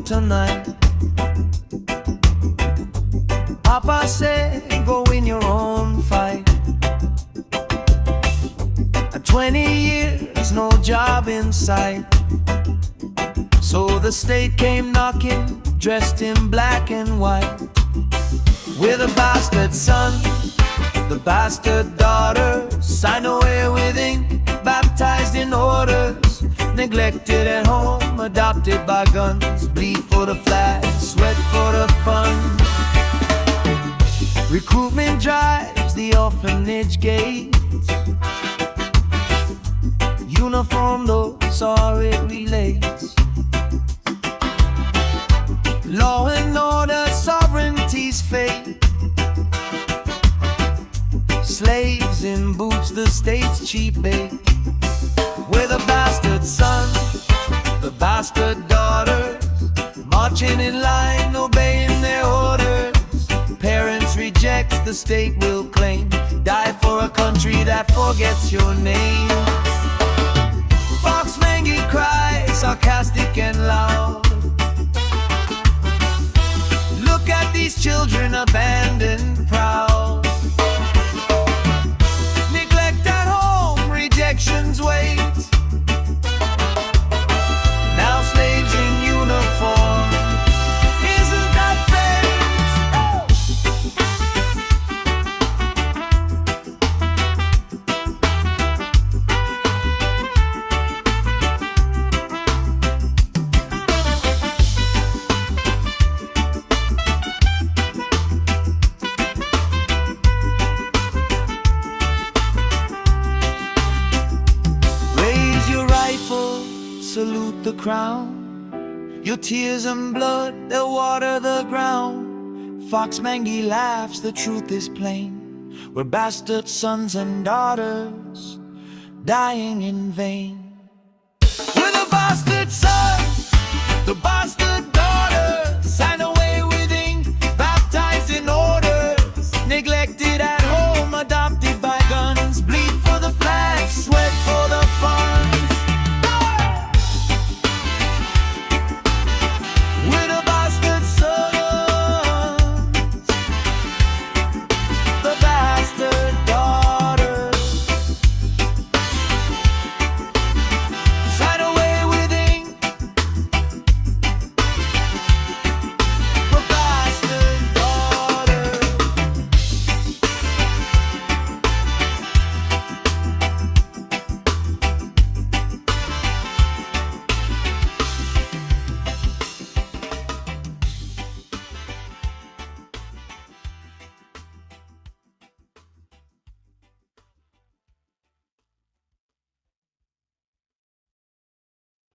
tonight. Papa said, go in your own fight. At 20 years, no job in sight. So the state came knocking, dressed in black and white. With a bastard son, the bastard daughter, signed away with ink, baptized in orders, neglected at home, adopted by guns, bleed for the flag, sweat for the fun. Recruitment drives the orphanage gates. Uniform though, sorry it relates. Law and order, sovereignty's fate. Slaves in boots, the state's cheap bait. With a bastard son, the bastard daughters, marching in line, obeying their orders. Parents reject, the state will claim. Die for a country that forgets your name. Fox-Mangy cries, sarcastic and loud. Look at these children abandoned, proud. Neglect at home, rejections wait. Now slaves in uniform, isn't that salute the crown. Your tears and blood, they'll water the ground. Fox-Mangy laughs, the truth is plain. We're bastard sons and daughters, dying in vain.